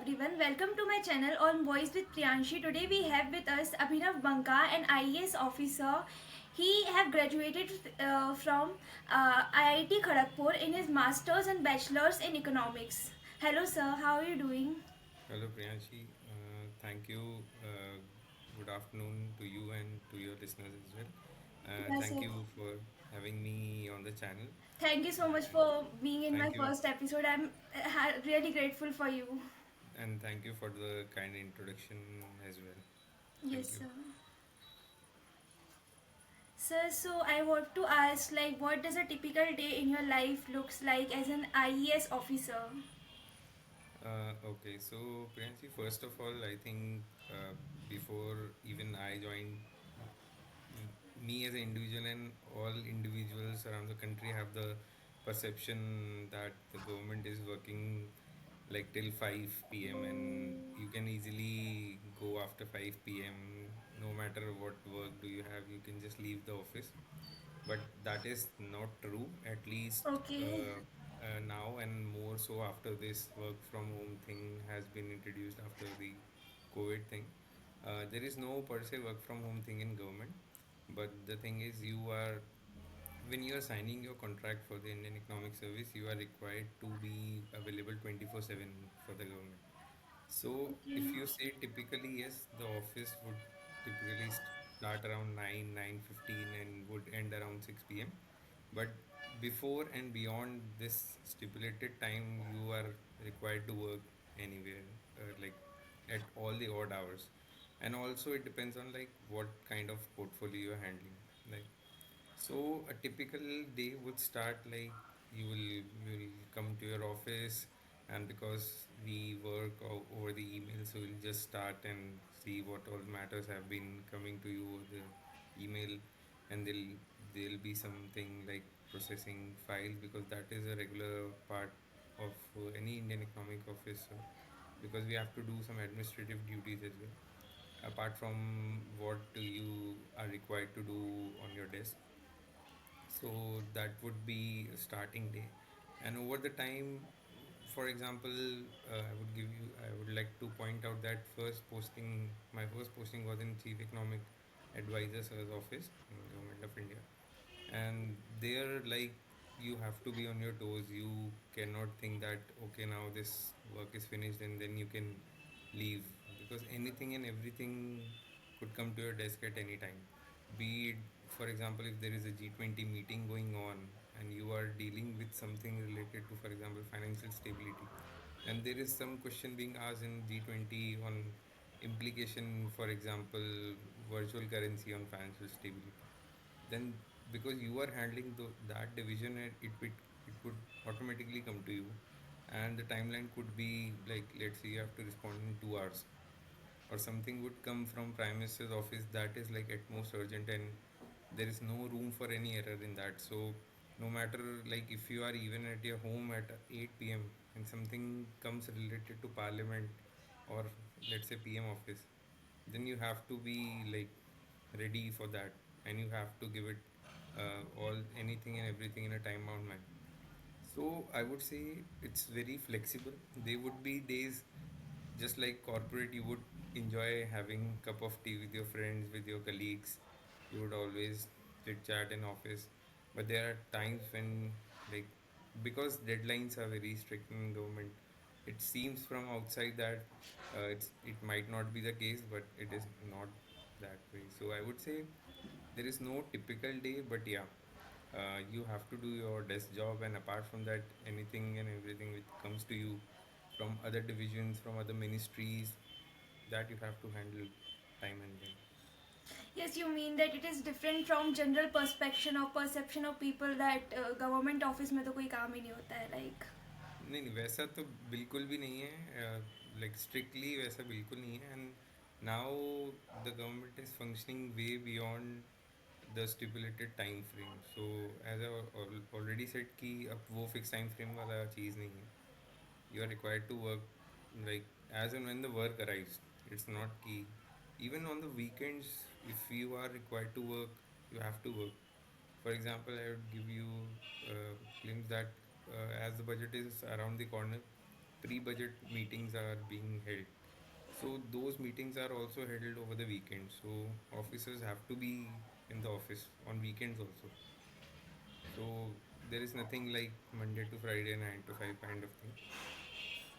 everyone. Welcome to my channel on Voice with Priyanshi. Today we have with us Abhinav Banka, an IES officer. He have graduated from IIT Kharagpur in his masters and bachelors in economics. Hello sir, how are you doing? Hello, Priyanshi. Thank you. Good afternoon to you and to your listeners as well. Yes Thank sir. you for having me on the channel. Thank you so much And for being in my thank you. first episode. I'm really grateful for you. And thank you for the kind introduction as well. Yes Thank you. sir. Sir, so I want to ask, like, what does a typical day in your life looks like as an IES officer? Okay, so Priyanshi, first of all, I think before even I joined, me as an individual and all individuals around the country have the perception that the government is working like till 5 p.m. and you can easily go after 5 p.m. No matter what work do you have, you can just leave the office. But that is not true, at least Okay. now, and more so after this work from home thing has been introduced after the COVID thing. There is no per se work from home thing in government, but the thing is, when you are signing your contract for the Indian Economic Service, you are required to be available 24/7 for the government. So if Okay. you say typically, yes, the office would typically start around 9, 9:15 and would end around 6 p.m. But before and beyond this stipulated time, you are required to work anywhere, like at all the odd hours. And also it depends on like what kind of portfolio you're handling. Like so a typical day would start like you will come to your office, and because we work over the email, so we'll just start and see what all matters have been coming to you over the email, and there'll be something like processing files, because that is a regular part of any Indian economic office, because we have to do some administrative duties as well apart from what you are required to do on your desk. So that would be a starting day. And over the time, for example, I would like to point out that my first posting was in Chief Economic Advisor's office in Government of India. And there, like, you have to be on your toes. You cannot think that, okay, now this work is finished and then you can leave, because anything and everything could come to your desk at any time. Be it, for example, if there is a G20 meeting going on and you are dealing with something related to, for example, financial stability, and there is some question being asked in G20 on implication, for example, virtual currency on financial stability, then because you are handling that division, it would automatically come to you, and the timeline could be like, let's say you have to respond in 2 hours, or something would come from Prime Minister's office that is like at most urgent, and there is no room for any error in that. So no matter, like, if you are even at your home at 8 p.m. and something comes related to Parliament, or let's say PM office, then you have to be like ready for that, and you have to give it all anything and everything in a time bound manner. So I would say it's very flexible. There would be days, just like corporate, you would enjoy having cup of tea with your friends, with your colleagues. You would always chit chat in office. But there are times when, like, because deadlines are very strict in government, it seems from outside that it might not be the case, but it is not that way. So I would say there is no typical day, but yeah, you have to do your desk job, and apart from that, anything and everything which comes to you from other divisions, from other ministries, that you have to handle time and then. Yes, you mean that it is different from general perception of people that government office में तो कोई काम ही नहीं होता है like. नहीं नहीं, वैसा तो बिल्कुल भी नहीं है, लाइक स्ट्रिक्टली वैसा बिल्कुल नहीं है, and now the government is functioning way beyond the stipulated time frame. So as already set कि अब वो फिक्स टाइम फ्रेम वाला चीज़ नहीं है. You are required to work like as and when the work arrives. It's not key. Even on the weekends, if you are required to work, you have to work. For example, I would give you claims that as the budget is around the corner, pre-budget meetings are being held. So those meetings are also held over the weekend. So officers have to be in the office on weekends also. So there is nothing like Monday to Friday 9 to 5 kind of thing.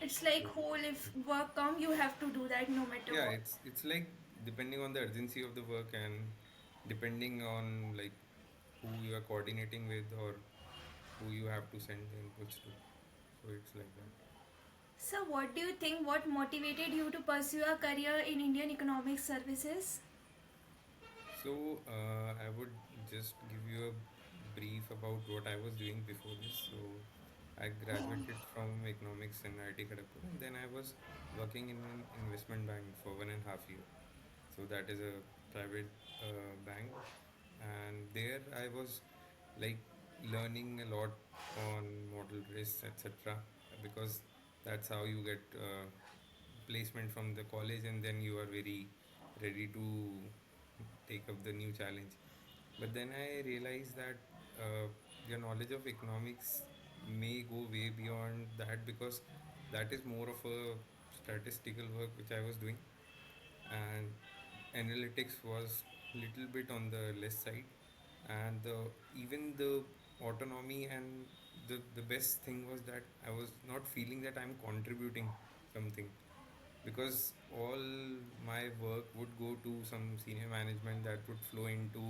It's like So whole if work come, you have to do that no matter yeah, what. it's like depending on the urgency of the work and depending on like who you are coordinating with or who you have to send the inputs to. So it's like that. So, what do you think? What motivated you to pursue a career in Indian economic services? So I would just give you a brief about what I was doing before this. So I graduated from economics in IIT Kharagpur, and then I was working in an investment bank for 1.5 year. So that is a private bank, and there I was like learning a lot on model risks, etc. Because that's how you get placement from the college, and then you are very ready to take up the new challenge. But then I realized that your knowledge of economics may go way beyond that, because that is more of a statistical work which I was doing, and analytics was little bit on the less side, and even the autonomy, and the best thing was that I was not feeling that I'm contributing something, because all my work would go to some senior management that would flow into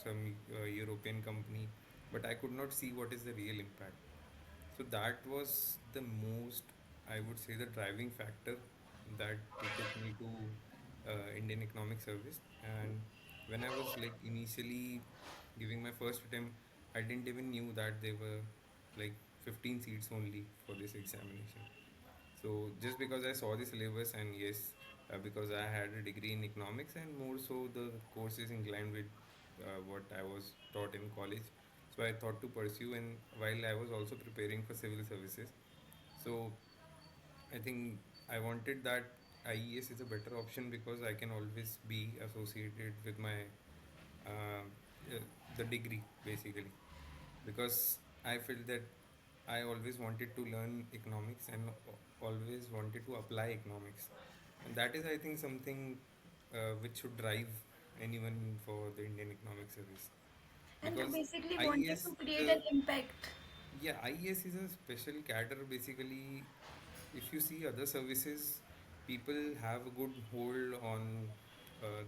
some European company, but I could not see what is the real impact. So that was the most, I would say, the driving factor that took me to Indian Economic Service. And when I was like initially giving my first attempt, I didn't even knew that there were like 15 seats only for this examination. So just because I saw the syllabus, and yes, because I had a degree in economics, and more so the course is inclined with what I was taught in college. So I thought to pursue, and while I was also preparing for civil services, so I think I wanted that IES is a better option, because I can always be associated with my uh, uh, the degree basically, because I felt that I always wanted to learn economics and always wanted to apply economics, and that is, I think, something which should drive anyone for the Indian Economic Service, And you because basically wanted IES to create the an impact. yeah, IES is a special cadre basically. If you see other services, people have a good hold on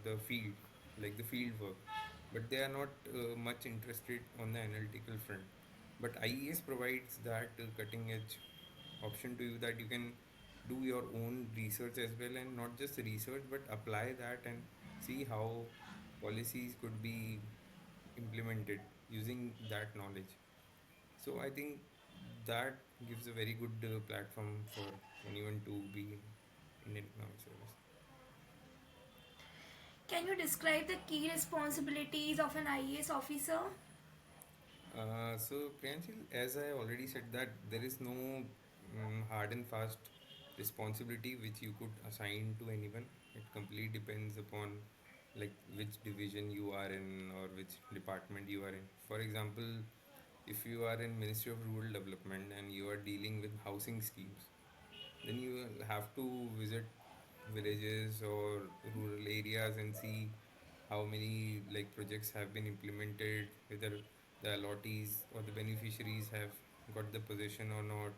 the field, like the field work, but they are not much interested on the analytical front. But IES provides that cutting edge option to you, that you can do your own research as well, and not just research, but apply that and see how policies could be implemented using that knowledge. So I think that gives a very good platform for anyone to be in Indian Economic Service. Can you describe the key responsibilities of an IAS officer? So Priyanshi, as I already said, that there is no hard and fast responsibility which you could assign to anyone. It completely depends upon like which division you are in or which department you are in. For example, if you are in Ministry of Rural Development and you are dealing with housing schemes, then you will have to visit villages or rural areas and see how many like projects have been implemented, whether the allottees or the beneficiaries have got the possession or not,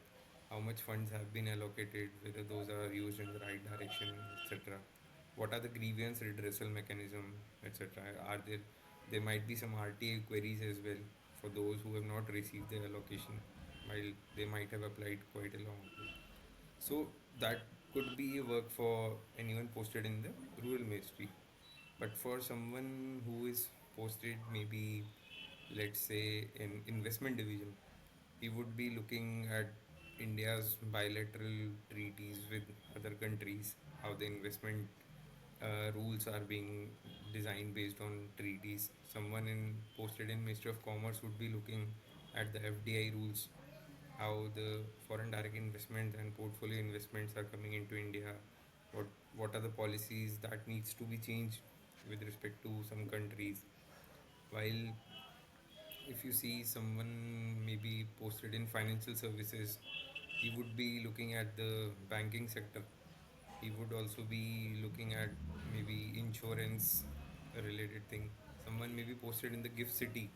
how much funds have been allocated, whether those are used in the right direction, etc. What are the grievance redressal mechanism, etc. Are there might be some RTA queries as well for those who have not received their allocation, while they might have applied quite a long ago. So that could be a work for anyone posted in the rural ministry. But for someone who is posted maybe, let's say, in investment division, he would be looking at India's bilateral treaties with other countries, how the investment rules are being designed based on treaties. Someone in posted in Ministry of Commerce would be looking at the FDI rules, how the foreign direct investment and portfolio investments are coming into India, what what are the policies that needs to be changed with respect to some countries. While if you see someone maybe posted in financial services, He would be looking at the banking sector. He would also be looking at maybe insurance related thing. Someone may be posted in the gift city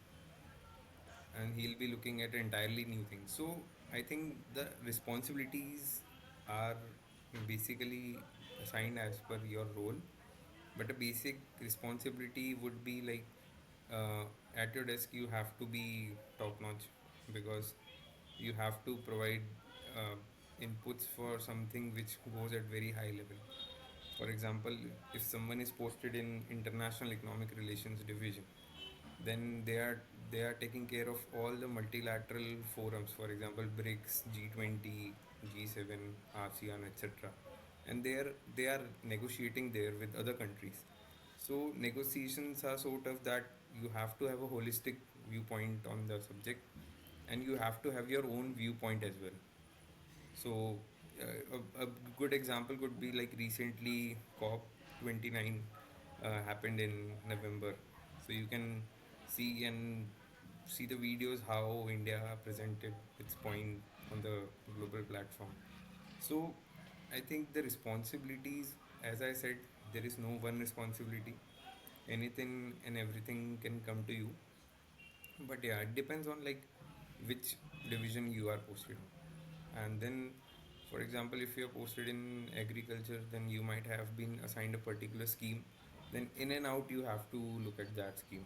and he'll be looking at entirely new things. So I think the responsibilities are basically assigned as per your role, but a basic responsibility would be like uh, at your desk you have to be top notch because you have to provide uh, inputs for something which goes at very high level. For example, if someone is posted in international economic relations division, then they are taking care of all the multilateral forums, for example BRICS, G20, G7, ASEAN, etc. And they are negotiating there with other countries. So negotiations are sort of that you have to have a holistic viewpoint on the subject, and you have to have your own viewpoint as well. So a good example could be like recently COP 29 happened in November. So you can see the videos how India presented its point on the global platform. So I think the responsibilities, as I said, there is no one responsibility. Anything and everything can come to you, but yeah, it depends on like which division you are posted on. And then, for example, if you are posted in agriculture, then you might have been assigned a particular scheme. Then in and out, you have to look at that scheme.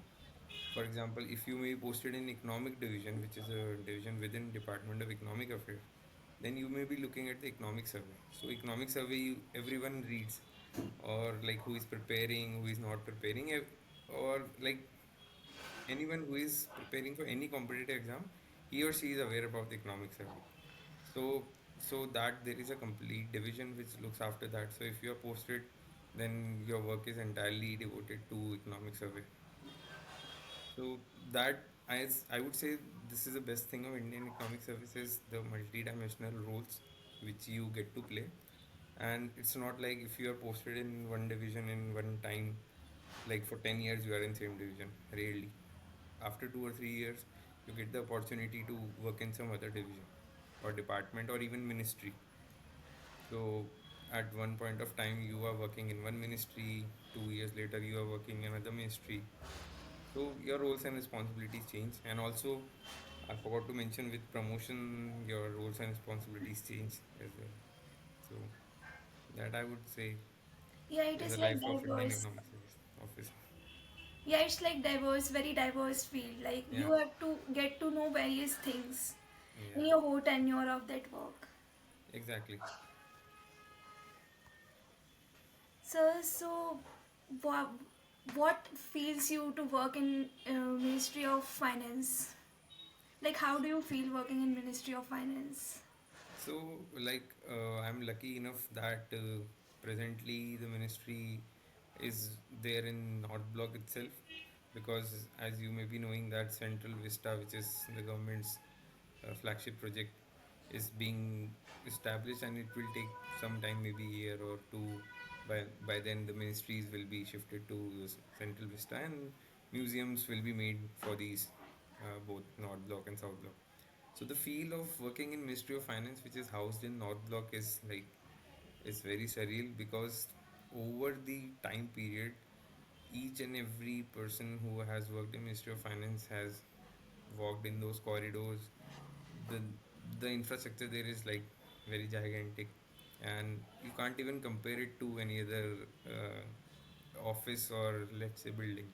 For example, if you may be posted in economic division, which is a division within Department of Economic Affairs, then you may be looking at the economic survey. So economic survey, everyone reads, or like who is preparing, who is not preparing, or like anyone who is preparing for any competitive exam, he or she is aware about the economic survey. So that there is a complete division which looks after that. So if you are posted, then your work is entirely devoted to economic survey. So that I would say this is the best thing of Indian economic services, the multi-dimensional roles which you get to play. And it's not like if you are posted in one division in one time, like for 10 years you are in same division. Rarely. After 2 or 3 years, you get the opportunity to work in some other division or department or even ministry. So at one point of time you are working in one ministry, 2 years later you are working in another ministry. So your roles and responsibilities change, and also I forgot to mention with promotion your roles and responsibilities change as well. So that I would say Yeah, it is is the like life of Indian diverse. Economic Service Office. Yeah, it's like diverse, very diverse field. Like Yeah, you have to get to know various things in yeah, your whole tenure of that work. exactly. So what, what feels you to work in Ministry of Finance? Like, how do you feel working in Ministry of Finance? So, like, I'm lucky enough that presently the ministry is there in North Block itself, because, as you may be knowing, that Central Vista, which is the government's flagship project, is being established, and it will take some time, maybe a year or two. By then, the ministries will be shifted to Central Vista, and museums will be made for these both North Block and South Block. So the feel of working in Ministry of Finance, which is housed in North Block, is very surreal, because over the time period, each and every person who has worked in Ministry of Finance has walked in those corridors. The the infrastructure there is like very gigantic, and you can't even compare it to any other office or, let's say, building.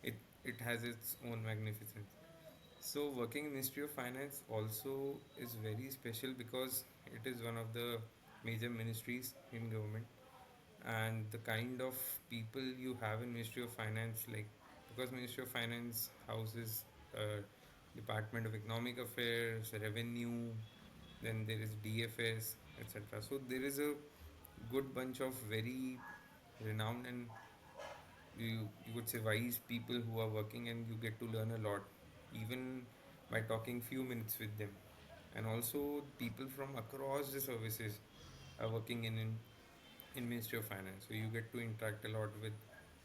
It has its own magnificence. So, working in Ministry of Finance also is very special because it is one of the major ministries in government, and the kind of people you have in Ministry of Finance, like, because Ministry of Finance houses Department of Economic Affairs, Revenue, then there is DFS, etc. So there is a good bunch of very renowned and you could say wise people who are working, and you get to learn a lot even by talking few minutes with them. And also people from across the services are working in Ministry of Finance, so you get to interact a lot with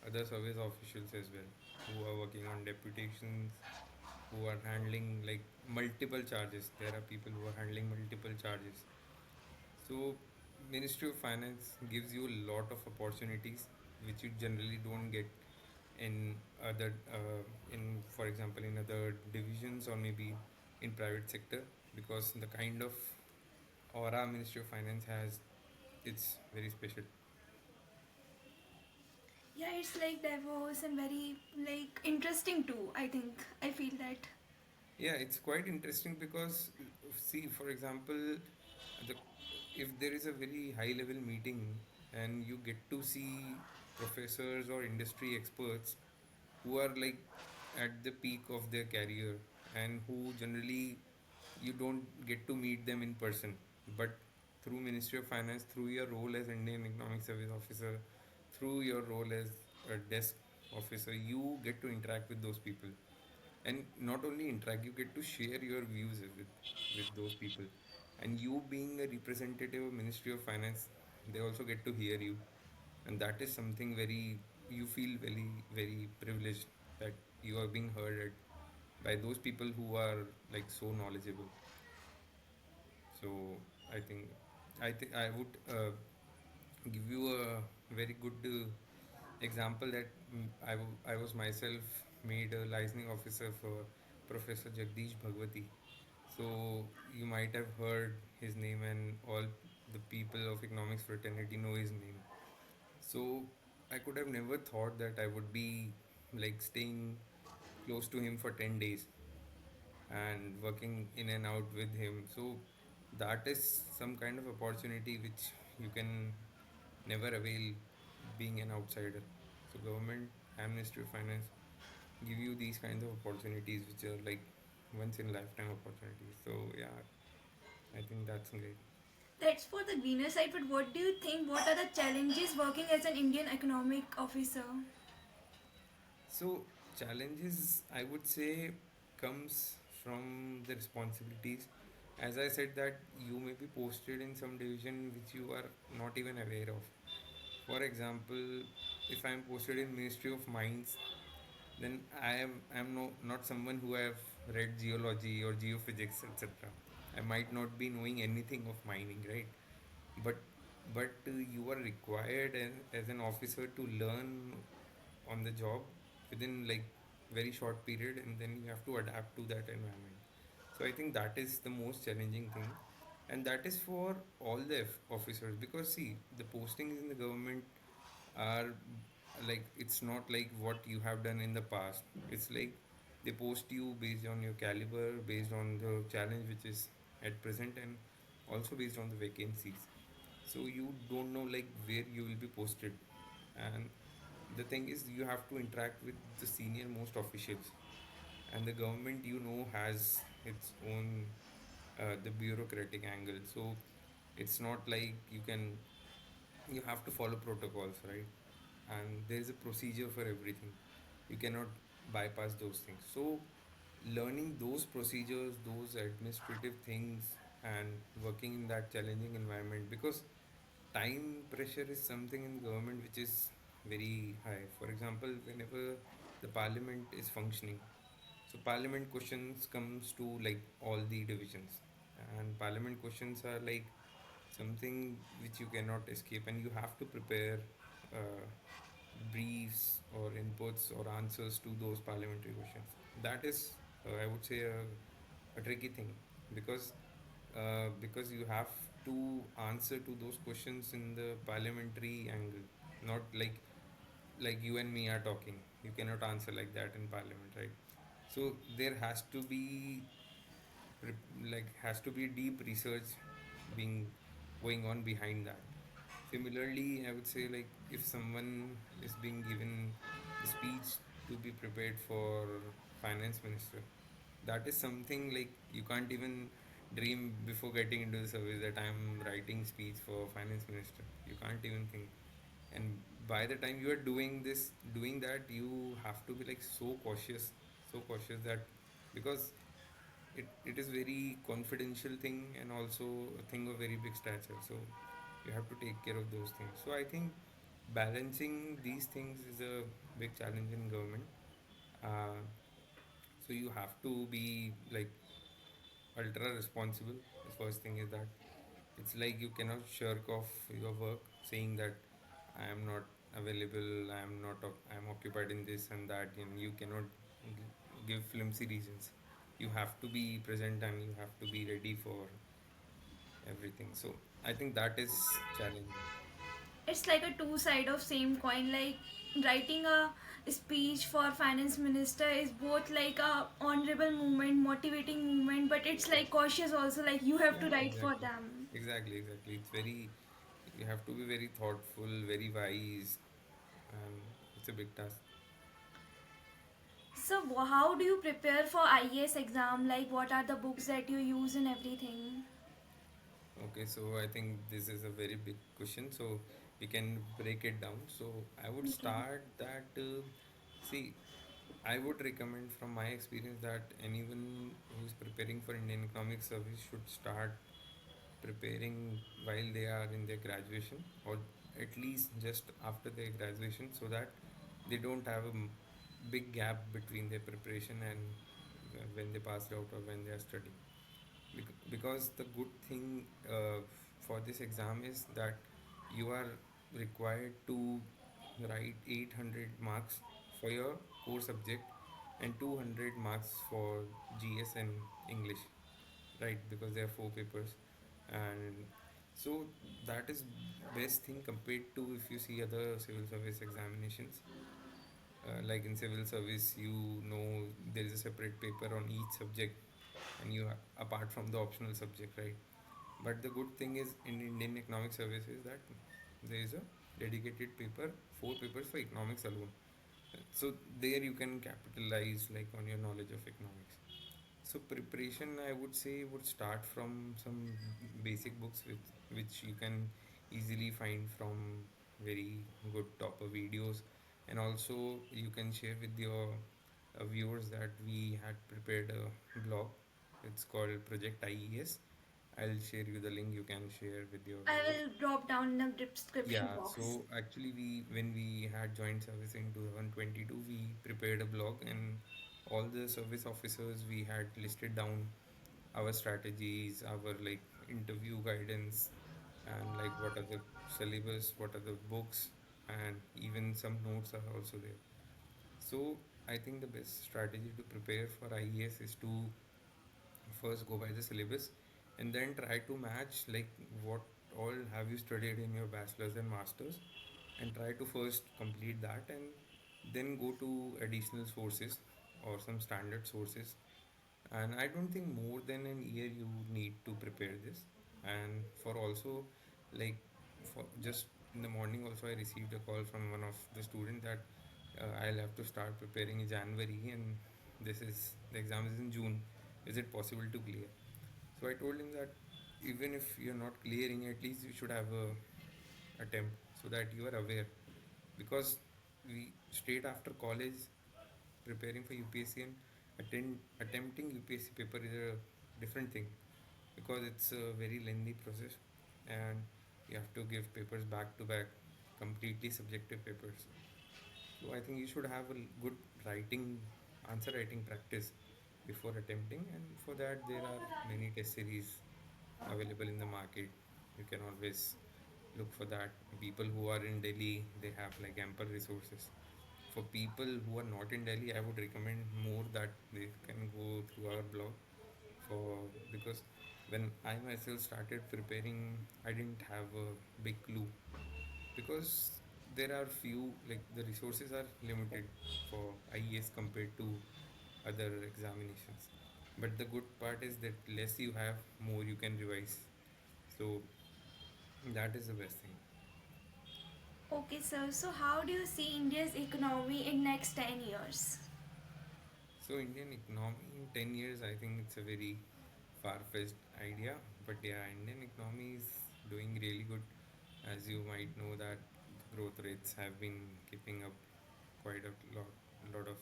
other service officials as well, who are working on deputations who are handling like multiple charges. There are people who are handling multiple charges. So, Ministry of Finance gives you a lot of opportunities which you generally don't get in other, for example, in other divisions or maybe in private sector, because the kind of aura Ministry of Finance has, it's very special. Yeah, it's like diverse and very like interesting too. I think I feel that. Yeah, it's quite interesting because, see, for example, the if there is a very high level meeting and you get to see professors or industry experts who are like at the peak of their career and who generally you don't get to meet them in person, but through Ministry of Finance, through your role as Indian Economic Service Officer, through your role as a desk officer, you get to interact with those people. And not only interact, you get to share your views with those people. And you being a representative of Ministry of Finance, they also get to hear you. And that is something very, you feel very privileged that you are being heard at, by those people who are like so knowledgeable. So I think I would give you a very good example that I was myself made a licensing officer for Professor Jagdish Bhagwati. So you might have heard his name, and all the people of economics fraternity know his name. So I could have never thought that I would be like staying close to him for 10 days and working in and out with him. So that is some kind of opportunity which you can never avail being an outsider. So government and Ministry of Finance give you these kinds of opportunities which are like once in lifetime opportunities. So yeah, I think that's great. That's for the greener side, but what do you think? What are the challenges working as an Indian economic officer? So challenges I would say comes from the responsibilities. As I said that you may be posted in some division which you are not even aware of. For example, if I am posted in Ministry of Mines, then I am no, not someone who have read geology or geophysics, etc. I might not be knowing anything of mining, right? But you are required as an officer to learn on the job within like very short period, and then you have to adapt to that environment. So I think that is the most challenging thing, and that is for all the officers, because see, the postings in the government are like, it's not like what you have done in the past. It's like they post you based on your caliber, based on the challenge which is at present, and also based on the vacancies. So you don't know like where you will be posted. And the thing is, you have to interact with the senior most officials, and the government, has its own the bureaucratic angle. So it's not like you have to follow protocols, right? And there is a procedure for everything. You cannot bypass those things. So learning those procedures, those administrative things, and working in that challenging environment, because time pressure is something in government which is very high. For example, whenever the parliament is functioning, so parliament questions comes to like all the divisions, and parliament questions are like something which you cannot escape, and you have to prepare uh, briefs or inputs or answers to those parliamentary questions. That is, I would say, a tricky thing, because you have to answer to those questions in the parliamentary angle, not like you and me are talking. You cannot answer like that in parliament, right? So there has to be deep research being going on behind that. Similarly, I would say, like, if someone is being given a speech to be prepared for finance minister, that is something like you can't even dream before getting into the service that I'm writing speech for finance minister. You can't even think. And by the time you are doing that, you have to be like so cautious that, because it is very confidential thing and also a thing of very big stature. So you have to take care of those things. So I think balancing these things is a big challenge in government. uh, So you have to be like ultra responsible. The first thing is that it's like you cannot shirk off your work saying that I am not available, I am occupied in this and that, and you cannot give flimsy reasons. You have to be present and you have to be ready for everything. So I think that is challenging. It's like a two side of same coin. Like writing a speech for finance minister is both like a honorable movement, motivating movement, but it's like cautious also. Like you have to Yeah, write for exactly. them. Exactly. It's very, you have to be very thoughtful, very wise, and it's a big task. So how do you prepare for IES exam? Like what are the books that you use and everything? Okay, so I think this is a very big question, so we can break it down. So I would Okay. start that, see, I would recommend from my experience that anyone who is preparing for Indian Economic Service should start preparing while they are in their graduation, or at least just after their graduation, so that they don't have a big gap between their preparation and when they passed out or when they are studying. Because the good thing for this exam is that you are required to write 800 marks for your core subject and 200 marks for GS and English, right? Because there are four papers. And so that is best thing compared to if you see other civil service examinations. Like in civil service, you know there is a separate paper on each subject, and apart from the optional subject, right? But the good thing is in Indian Economic Services that there is a dedicated paper, four papers for economics alone. So there you can capitalize like on your knowledge of economics. So preparation, I would say, would start from some basic books which you can easily find from very good topper videos, and also you can share with your viewers that we had prepared a blog. It's called Project IES. I'll share you the link. You can share with your I viewers. will drop down in the description Yeah, box. so actually we when we had joined service in 2022, we prepared a blog, and all the service officers we had listed down our strategies, our like interview guidance, and like what are the syllabus, what are the books, and even some notes are also there. So I think the best strategy to prepare for IES is to first go by the syllabus and then try to match like what all have you studied in your bachelor's and master's, and try to first complete that and then go to additional sources or some standard sources. And I don't think more than an year you need to prepare this. And for also like for just in the morning also I received a call from one of the student that I'll have to start preparing in January, and this is the exam is in June, is it possible to clear? So I told him that even if you're not clearing, at least you should have a attempt so that you are aware. Because we straight after college preparing for UPSC and attempting UPSC paper is a different thing, because it's a very lengthy process and you have to give papers back to back, completely subjective papers. So I think you should have a good writing, answer writing practice before attempting, and for that there are many test series available in the market. You can always look for that. People who are in Delhi, they have like ample resources. For people who are not in Delhi, I would recommend more that they can go through our blog for, because when I myself started preparing, I didn't have a big clue, because there are few like the resources are limited for IES compared to other examinations. But the good part is that less you have, more you can revise. So that is the best thing. Okay, sir. So how do you see India's economy in next 10 years? So Indian economy in 10 years, I think it's a very far-fetched idea. But yeah, Indian economy is doing really good. As you might know that the growth rates have been keeping up quite a lot of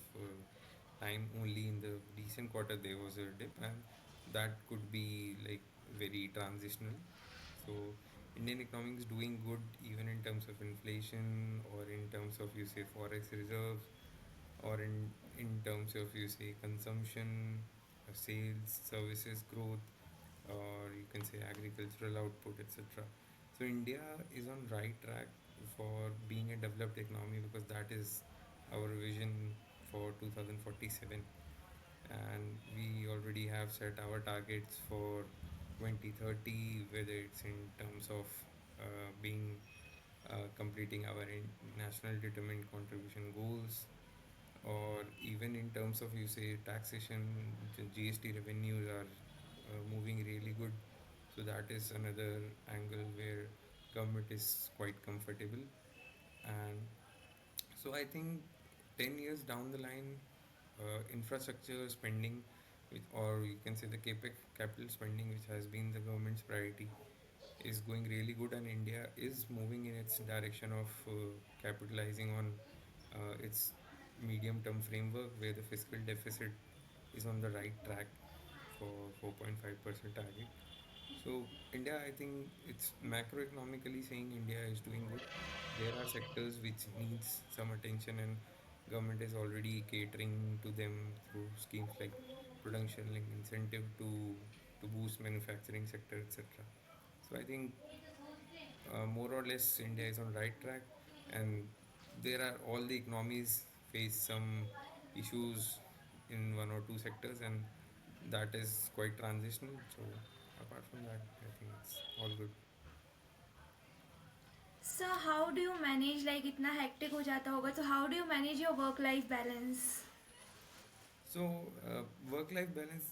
time. Only in the recent quarter there was a dip, and that could be like very transitional. So Indian economy is doing good even in terms of inflation or in terms of you say forex reserves. or in terms of, you say, consumption, sales, services growth, or you can say agricultural output, etc. So India is on right track for being a developed economy, because that is our vision for 2047, and we already have set our targets for 2030, whether it's in terms of being completing our national determined contribution goals, or even in terms of, you say, taxation. The GST revenues are moving really good, so that is another angle where government is quite comfortable. And so I think 10 years down the line, infrastructure spending, which, or you can say the capex capital spending, which has been the government's priority, is going really good, and India is moving in its direction of capitalizing on its medium term framework, where the fiscal deficit is on the right track for 4.5% target. So India, I think it's macroeconomically saying India is doing good. There are sectors which needs some attention, and government is already catering to them through schemes like production link incentive to boost manufacturing sector, etc. So I think more or less India is on right track, and there are all the economies face some issues in one or two sectors, and that is quite transitional. So apart from that, I think it's all good. So how do you manage, like इतना hectic हो जाता होगा, so how do you manage your work life balance? So work life balance,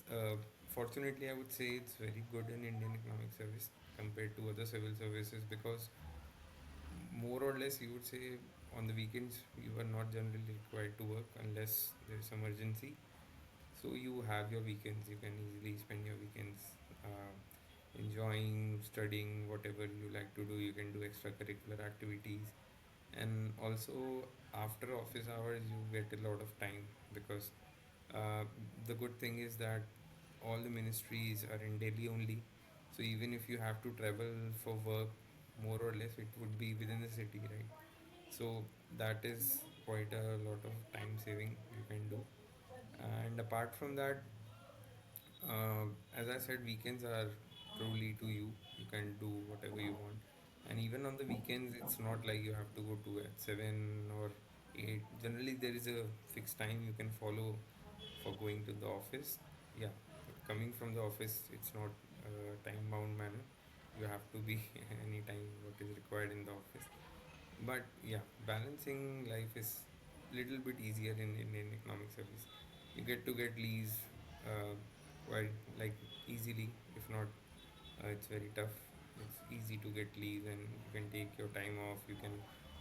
fortunately I would say it's very good in Indian economic service compared to other civil services, because more or less you would say on the weekends you are not generally required to work unless there is some urgency. So you have your weekends, you can easily spend your weekends uh, enjoying, studying, whatever you like to do. You can do extracurricular activities, and also after office hours you get a lot of time, because uh, the good thing is that all the ministries are in Delhi only. So even if you have to travel for work, more or less it would be within the city, right? So that is quite a lot of time saving you can do. And apart from that, as I said, weekends are truly to you. You can do whatever you want. And even on the weekends, it's not like you have to go to at 7 or 8. Generally, there is a fixed time you can follow for going to the office. Yeah, but coming from the office, it's not a time bound manner. You have to be anytime what is required in the office. But yeah, balancing life is little bit easier in Indian economic service. You get to get leaves uh, quite like easily. If not, it's very tough. It's easy to get leaves, and you can take your time off.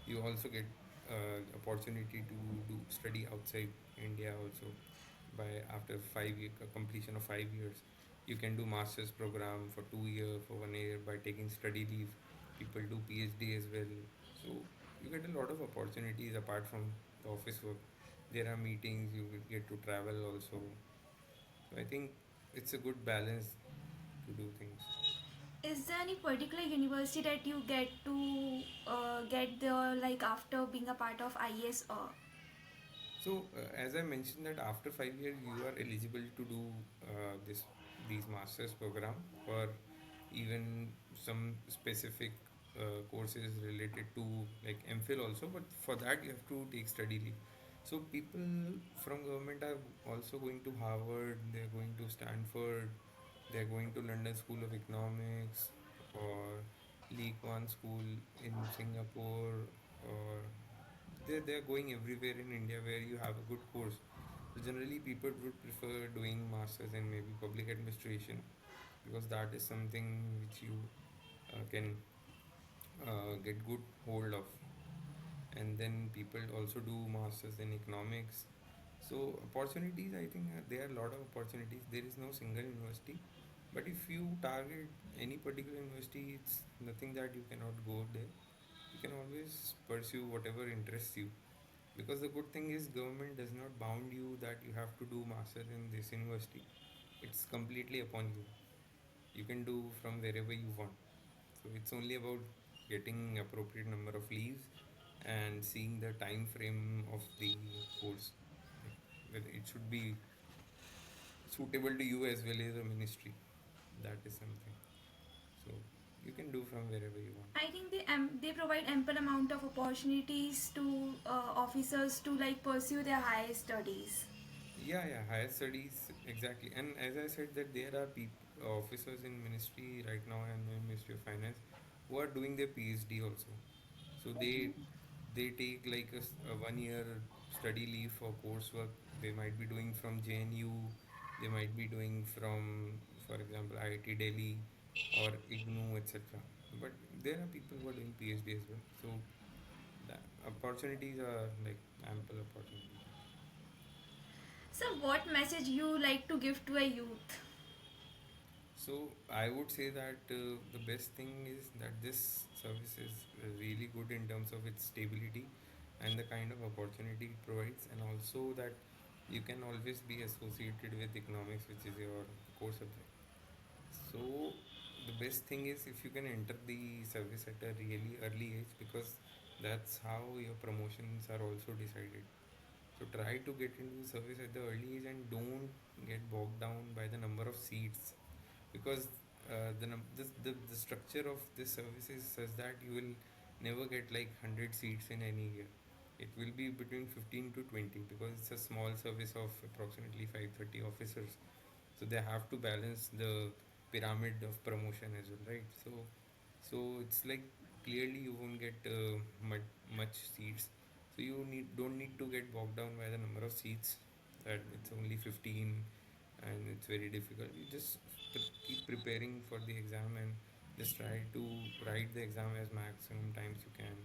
You also get opportunity to do study outside India also. By after 5 year completion of 5 years, you can do masters program for 2 year, for 1 year, by taking study leave. People do PhD as well. So you get a lot of opportunities apart from the office work. There are meetings, you will get to travel also. So I think it's a good balance to do things. Is there any particular university that you get to get there, like after being a part of IES or? So as I mentioned that after 5 years you are eligible to do this these masters program, or even some specific courses related to like MPhil also, but for that you have to take study leave. So people from government are also going to Harvard, they're going to Stanford, they're going to London School of Economics, or League One School in Singapore, or they're going everywhere in India where you have a good course. So generally, people would prefer doing masters in maybe public administration, because that is something which you can get good hold of. And then people also do masters in economics. So opportunities, I think there are a lot of opportunities. There is no single university, but if you target any particular university, it's nothing that you cannot go there. You can always pursue whatever interests you, because the good thing is government does not bound you that you have to do master in this university. It's completely upon you. You can do from wherever you want. So it's only about getting appropriate number of leaves and seeing the time frame of the course. whether it should be suitable to you as well as a ministry. That is something. So you can do from wherever you want. I think they provide ample amount of opportunities to officers to like pursue their higher studies. Yeah, higher studies exactly. And as I said, that there are officers in ministry right now and in Ministry of Finance who are doing their PhD also. So they take like a 1 year study leave for coursework. They might be doing from JNU, they might be doing from, for example, IIT Delhi or IGNU, etc. But there are people who are doing PhD as well. So the opportunities are like ample opportunities. So, what message you like to give to a youth? So I would say that the best thing is that this service is really good in terms of its stability and the kind of opportunity it provides, and also that you can always be associated with economics, which is your core subject. So the best thing is if you can enter the service at a really early age, because that's how your promotions are also decided. So try to get into the service at the early age and don't get bogged down by the number of seats, because the structure of this service is such that you will never get like 100 seats in any year. It will be between 15 to 20, because it's a small service of approximately 530 officers. So they have to balance the pyramid of promotion as well, right? So it's like clearly you won't get much seats. So you don't need to get bogged down by the number of seats, that it's only 15 and it's very difficult. You just keep preparing for the exam and just try to write the exam as maximum times you can.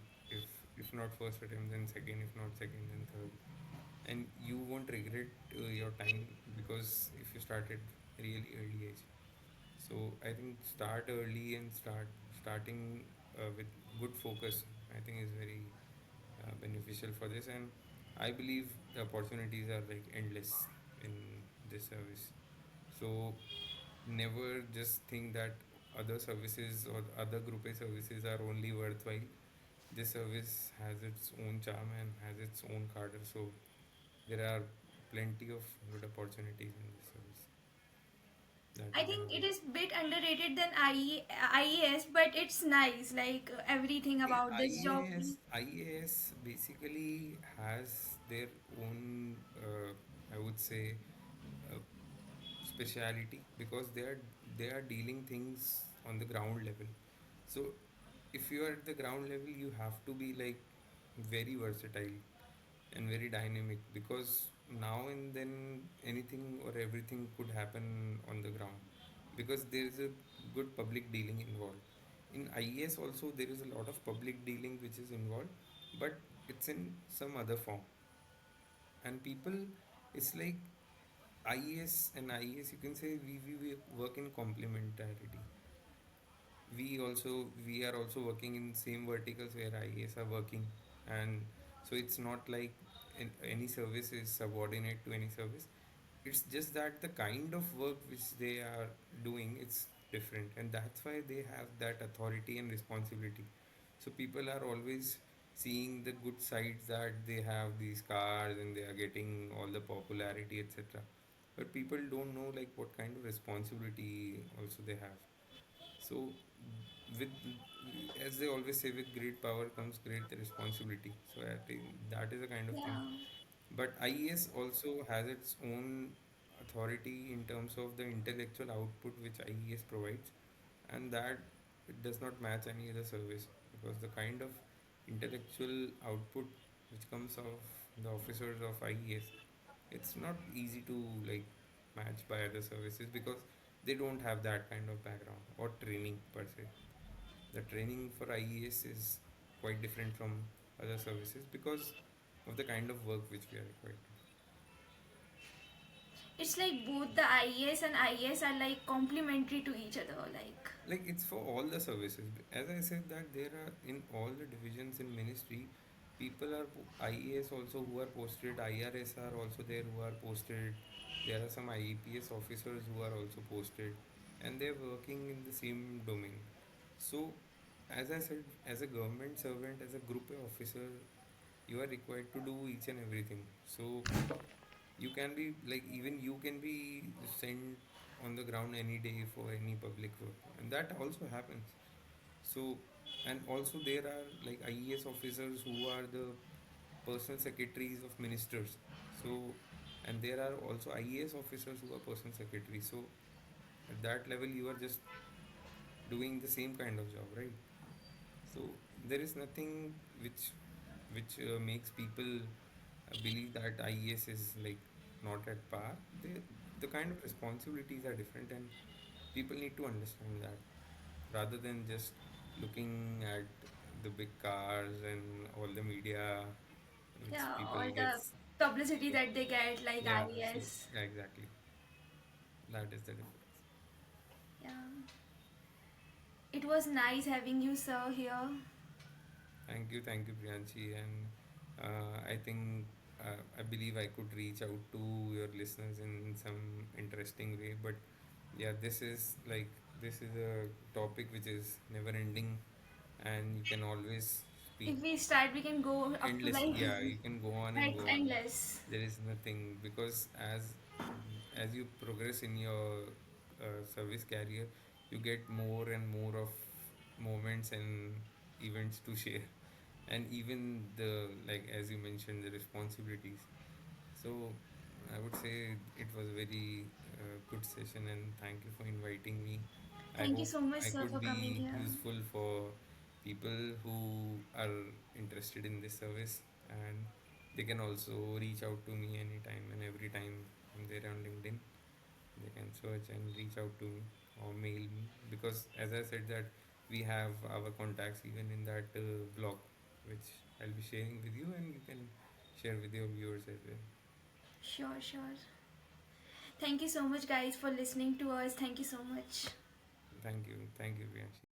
If not first attempt, then second. If not second, then third. And you won't regret your time, because if you started really early age. So I think start early and starting with good focus, I think is very beneficial for this. And I believe the opportunities are like endless in this service. So never just think that other services or other group A services are only worthwhile. This service has its own charm and has its own cadre. So there are plenty of good opportunities in this service that I you can think it avail. is bit underrated than IES, but it's nice. Like everything See, about this job. IAS basically has their own, I would say, uh, speciality, because they are dealing things on the ground level. So if you are at the ground level, you have to be like very versatile and very dynamic, because now and then anything or everything could happen on the ground, because there is a good public dealing involved. In IES also there is a lot of public dealing which is involved, but it's in some other form. And people, it's like IES you can say we work in complementarity. We are also working in same verticals where IAS are working, and so it's not like any service is subordinate to any service. It's just that the kind of work which they are doing, it's different, and that's why they have that authority and responsibility. So people are always seeing the good sides, that they have these cars and they are getting all the popularity, etc. But people don't know like what kind of responsibility also they have. So, with, as they always say, with great power comes great responsibility. So I think that is a kind of thing. Yeah. But IES also has its own authority in terms of the intellectual output which IES provides, and that it does not match any other service, because the kind of intellectual output which comes of the officers of IES, it's not easy to like match by other services, because they don't have that kind of background or training per se. The training for IES is quite different from other services, because of the kind of work which we are required to It's like both the IES and IES are like complementary to each other. Like, do. Like it's for all the services. As I said that there are in all the divisions in ministry, people are IES also who are posted, IRS are also there who are posted. There are some IEPS officers who are also posted, and they're working in the same domain. So, as I said, as a government servant, as a group A officer, you are required to do each and everything. So you can be like, even you can be sent on the ground any day for any public work, and that also happens. So, and also there are like IES officers who are the personal secretaries of ministers. So, and there are also IES officers who are personal secretaries. So at that level you are just doing the same kind of job, right? So there is nothing which makes people believe that IES is like not at par. The kind of responsibilities are different, and people need to understand that, rather than just looking at the big cars and all the media which Yeah, people all the gets. publicity that they get, like Yeah, so IES. yeah, exactly, that is the difference. Yeah. It was nice having you, sir, here. Thank you, Priyanshi, and I think I believe I could reach out to your listeners in some interesting way. But yeah, this is a topic which is never ending, and you can always speak If we start, we can go up to endless. like Yeah, you can go on and like go on. endless. There is nothing, because as you progress in your service career, you get more and more of moments and events to share, and even the, like as you mentioned, the responsibilities. So I would say it was a very good session, and thank you for inviting me. I Thank you hope so much, I sir, could for coming be here. useful for people who are interested in this service, and they can also reach out to me anytime and every time I'm there on LinkedIn. They can search and reach out to me or mail me, because as I said that we have our contacts even in that blog, which I'll be sharing with you, and you can share with your viewers as well. Sure, sure. Thank you so much, guys, for listening to us. Thank you so much. Thank you, Priyanshi.